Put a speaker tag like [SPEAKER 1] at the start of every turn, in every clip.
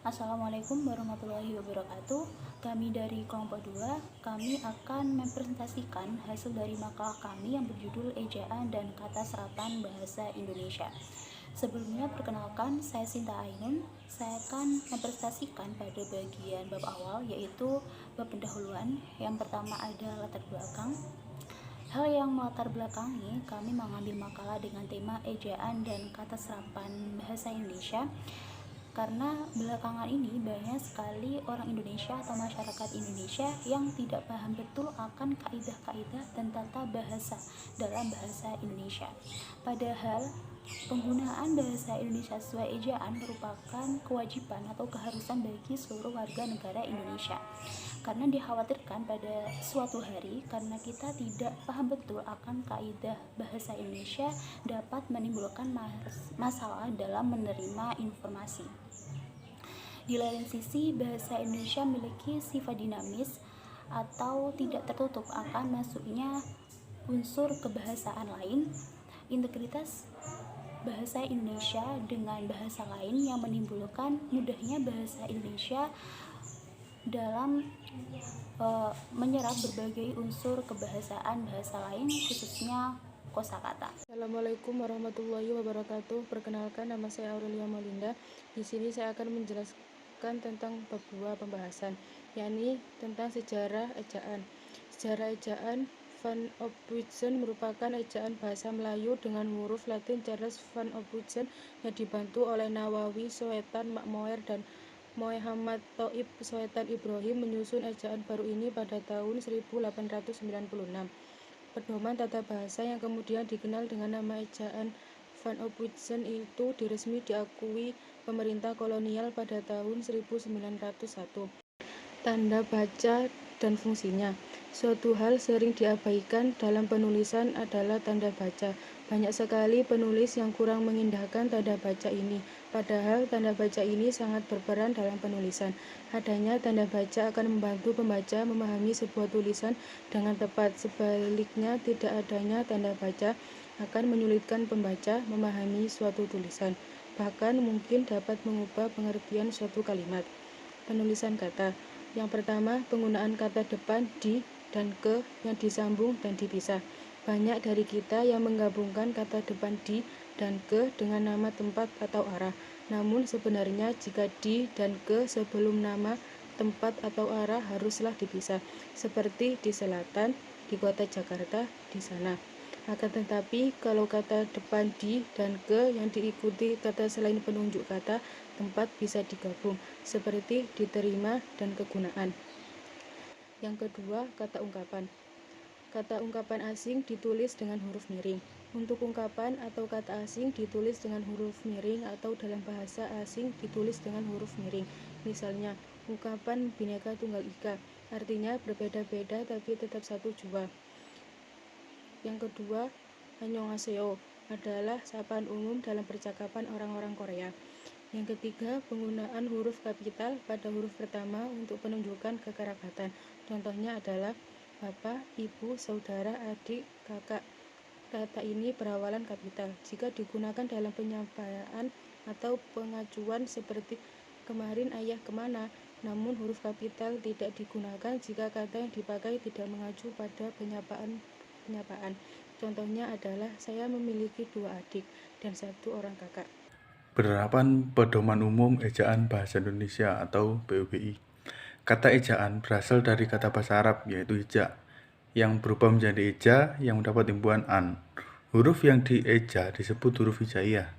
[SPEAKER 1] Assalamualaikum warahmatullahi wabarakatuh. Kami dari kelompok 2, kami akan mempresentasikan hasil dari makalah kami yang berjudul Ejaan dan Kata Serapan Bahasa Indonesia. Sebelumnya perkenalkan, saya Sinta Ainun. Saya akan mempresentasikan pada bagian bab awal, yaitu bab pendahuluan. Yang pertama ada latar belakang. Hal yang melatar belakangi kami mengambil makalah dengan tema ejaan dan kata serapan bahasa Indonesia, karena belakangan ini banyak sekali orang Indonesia atau masyarakat Indonesia yang tidak paham betul akan kaidah-kaidah dan tata bahasa dalam bahasa Indonesia. Padahal penggunaan bahasa Indonesia sesuai ejaan merupakan kewajiban atau keharusan bagi seluruh warga negara Indonesia, karena dikhawatirkan pada suatu hari karena kita tidak paham betul akan kaidah bahasa Indonesia dapat menimbulkan masalah dalam menerima informasi. Di lain sisi, bahasa Indonesia memiliki sifat dinamis atau tidak tertutup akan masuknya unsur kebahasaan lain. Integritas bahasa Indonesia dengan bahasa lain yang menimbulkan mudahnya bahasa Indonesia dalam menyerap berbagai unsur kebahasaan bahasa lain, khususnya kosakata.
[SPEAKER 2] Assalamualaikum warahmatullahi wabarakatuh. Perkenalkan, nama saya Aurelia Molinda. Di sini saya akan menjelaskan tentang bab 2 pembahasan, yakni tentang sejarah ejaan. Sejarah ejaan Van Ophuijsen merupakan ejaan bahasa Melayu dengan huruf Latin Charles Van Ophuijsen yang dibantu oleh Nawawi Soetan Makmoer dan Muhammad Thoib Soetan Ibrahim menyusun ejaan baru ini pada tahun 1896. Pedoman tata bahasa yang kemudian dikenal dengan nama ejaan Van Ophuijsen itu resmi diakui pemerintah kolonial pada tahun 1901. Tanda baca dan fungsinya. Suatu hal sering diabaikan dalam penulisan adalah tanda baca. Banyak sekali penulis yang kurang mengindahkan tanda baca ini, padahal tanda baca ini sangat berperan dalam penulisan. Adanya tanda baca akan membantu pembaca memahami sebuah tulisan dengan tepat. Sebaliknya, tidak adanya tanda baca akan menyulitkan pembaca memahami suatu tulisan. Bahkan mungkin dapat mengubah pengertian suatu kalimat. Penulisan kata. Yang pertama, penggunaan kata depan di dan ke yang disambung dan dipisah. Banyak dari kita yang menggabungkan kata depan di dan ke dengan nama tempat atau arah. Namun sebenarnya jika di dan ke sebelum nama tempat atau arah haruslah dipisah, seperti di selatan, di kota Jakarta, di sana. Akan tetapi, kalau kata depan di dan ke yang diikuti kata selain penunjuk kata, tempat bisa digabung, seperti diterima dan kegunaan. Yang kedua, kata ungkapan. Kata ungkapan asing ditulis dengan huruf miring. Untuk ungkapan atau kata asing ditulis dengan huruf miring atau dalam bahasa asing ditulis dengan huruf miring. Misalnya, ungkapan Bhinneka Tunggal Ika, artinya berbeda-beda tapi tetap satu jua. Yang kedua, Annyeonghaseyo adalah sapaan umum dalam percakapan orang-orang Korea. Yang ketiga, penggunaan huruf kapital pada huruf pertama untuk penunjukan kekerabatan. Contohnya adalah bapak, ibu, saudara, adik, kakak. Kata ini berawalan kapital. Jika digunakan dalam penyampaian atau pengajuan seperti kemarin ayah kemana, namun huruf kapital tidak digunakan jika kata yang dipakai tidak mengacu pada penyapaan. Contohnya adalah saya memiliki 2 adik dan 1 orang kakak.
[SPEAKER 3] Penerapan Pedoman Umum Ejaan Bahasa Indonesia atau PUBI. Kata ejaan berasal dari kata bahasa Arab yaitu eja, yang berubah menjadi eja yang mendapat imbuhan an. Huruf yang dieja disebut huruf hijaiyah.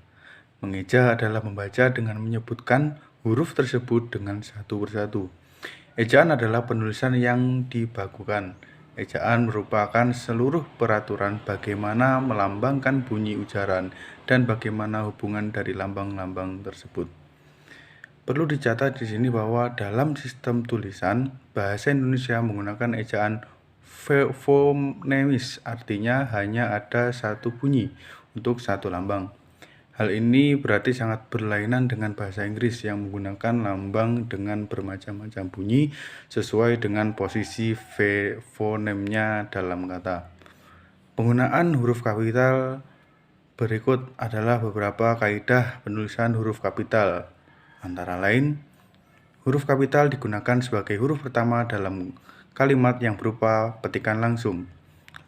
[SPEAKER 3] Mengeja adalah membaca dengan menyebutkan huruf tersebut dengan satu persatu. Ejaan adalah penulisan yang dibakukan. Ejaan merupakan seluruh peraturan bagaimana melambangkan bunyi ujaran dan bagaimana hubungan dari lambang-lambang tersebut. Perlu dicatat di sini bahwa dalam sistem tulisan, bahasa Indonesia menggunakan ejaan fonemis, artinya hanya ada satu bunyi untuk satu lambang. Hal ini berarti sangat berlainan dengan bahasa Inggris yang menggunakan lambang dengan bermacam-macam bunyi sesuai dengan posisi fonemnya dalam kata. Penggunaan huruf kapital berikut adalah beberapa kaidah penulisan huruf kapital, antara lain Huruf kapital digunakan sebagai huruf pertama dalam kalimat yang berupa petikan langsung.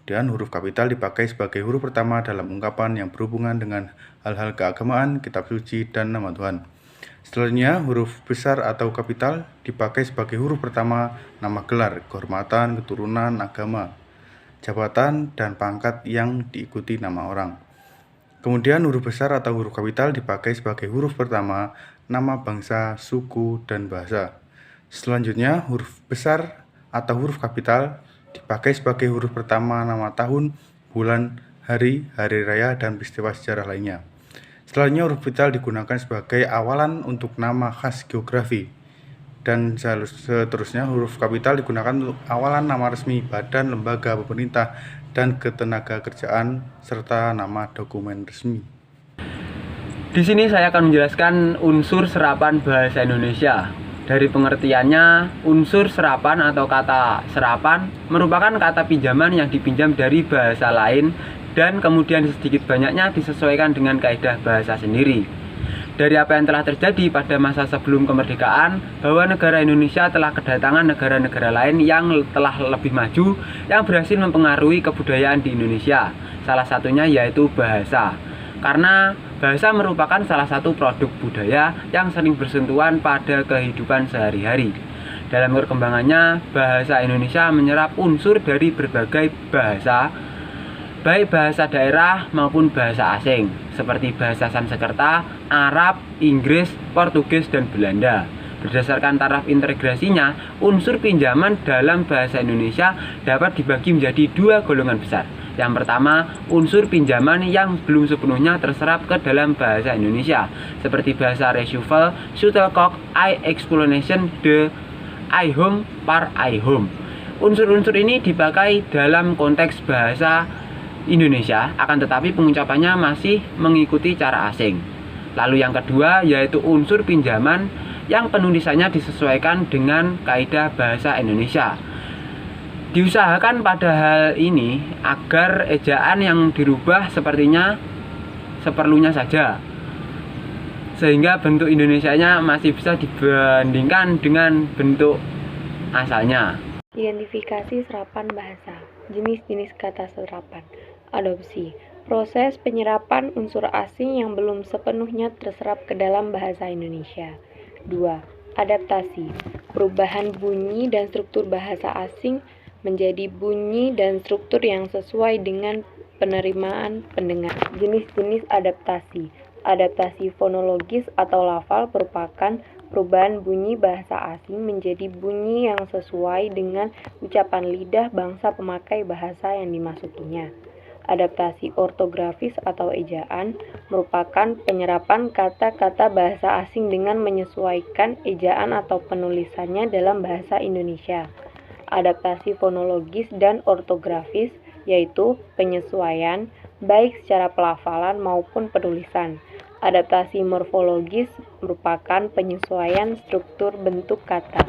[SPEAKER 3] Dan huruf kapital dipakai sebagai huruf pertama dalam ungkapan yang berhubungan dengan hal-hal keagamaan, kitab suci, dan nama Tuhan. Selanjutnya, huruf besar atau kapital dipakai sebagai huruf pertama nama gelar, kehormatan, keturunan, agama, jabatan, dan pangkat yang diikuti nama orang. Kemudian huruf besar atau huruf kapital dipakai sebagai huruf pertama nama bangsa, suku, dan bahasa. Selanjutnya, huruf besar atau huruf kapital dipakai sebagai huruf pertama nama tahun, bulan, hari raya, dan peristiwa sejarah lainnya. Selanjutnya, huruf kapital digunakan sebagai awalan untuk nama khas geografi. Dan seterusnya, huruf kapital digunakan untuk awalan nama resmi badan, lembaga, pemerintah, dan ketenaga kerjaan, serta nama dokumen resmi.
[SPEAKER 4] Di sini saya akan menjelaskan unsur serapan bahasa Indonesia. Dari pengertiannya, unsur serapan atau kata serapan merupakan kata pinjaman yang dipinjam dari bahasa lain dan kemudian sedikit banyaknya disesuaikan dengan kaidah bahasa sendiri. Dari apa yang telah terjadi pada masa sebelum kemerdekaan, bahwa negara Indonesia telah kedatangan negara-negara lain yang telah lebih maju yang berhasil mempengaruhi kebudayaan di Indonesia. Salah satunya yaitu bahasa. Karena bahasa merupakan salah satu produk budaya yang sering bersentuhan pada kehidupan sehari-hari. Dalam perkembangannya, bahasa Indonesia menyerap unsur dari berbagai bahasa, baik bahasa daerah maupun bahasa asing, seperti bahasa Sanskerta, Arab, Inggris, Portugis, dan Belanda. Berdasarkan taraf integrasinya, unsur pinjaman dalam bahasa Indonesia dapat dibagi menjadi dua golongan besar. Yang pertama, unsur pinjaman yang belum sepenuhnya terserap ke dalam bahasa Indonesia, seperti bahasa reshuffle, shuttlecock, explanation, de, I home, par I home. Unsur-unsur ini dipakai dalam konteks bahasa Indonesia, akan tetapi pengucapannya masih mengikuti cara asing. Lalu yang kedua yaitu unsur pinjaman yang penulisannya disesuaikan dengan kaidah bahasa Indonesia. Diusahakan pada hal ini agar ejaan yang dirubah seperlunya saja, sehingga bentuk Indonesianya masih bisa dibandingkan dengan bentuk asalnya.
[SPEAKER 5] Identifikasi serapan bahasa. Jenis-jenis kata serapan. Adopsi. Proses penyerapan unsur asing yang belum sepenuhnya terserap ke dalam bahasa Indonesia. 2. Adaptasi. Perubahan bunyi dan struktur bahasa asing menjadi bunyi dan struktur yang sesuai dengan penerimaan pendengar. Jenis-jenis adaptasi. Adaptasi fonologis atau lafal merupakan perubahan bunyi bahasa asing menjadi bunyi yang sesuai dengan ucapan lidah bangsa pemakai bahasa yang dimasukinya. Adaptasi ortografis atau ejaan merupakan penyerapan kata-kata bahasa asing dengan menyesuaikan ejaan atau penulisannya dalam bahasa Indonesia. Adaptasi fonologis dan ortografis yaitu penyesuaian baik secara pelafalan maupun penulisan. Adaptasi morfologis merupakan penyesuaian struktur bentuk kata.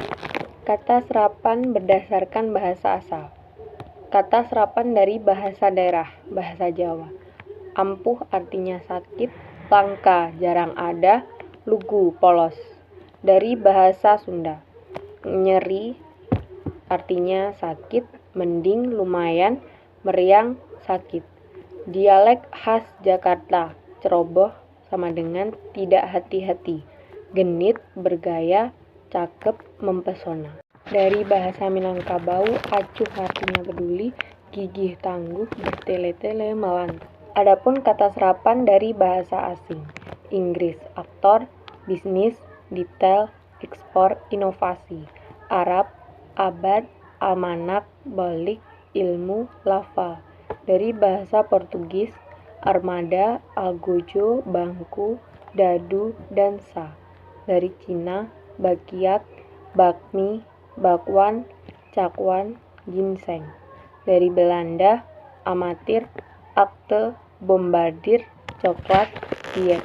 [SPEAKER 5] Kata serapan berdasarkan bahasa asal. Kata serapan dari bahasa daerah, bahasa Jawa. Ampuh artinya sakit, langka jarang ada, lugu polos. Dari bahasa Sunda. Nyeri artinya sakit, mending, lumayan, meriang, sakit. Dialek khas Jakarta, ceroboh sama dengan tidak hati-hati, genit, bergaya, cakep, mempesona. Dari bahasa Minangkabau, acuh artinya peduli, gigih tangguh, bertele-tele melantang. Adapun kata serapan dari bahasa asing, Inggris, aktor, bisnis, detail, ekspor, inovasi. Arab, abad, almanak, balik, ilmu, lafal. Dari bahasa Portugis, armada, algojo, bangku, dadu, dan sa. Dari Cina, bakiak, bakmi, bakwan, cakwan, ginseng. Dari Belanda, amatir, akte, bombardir, coklat, diet.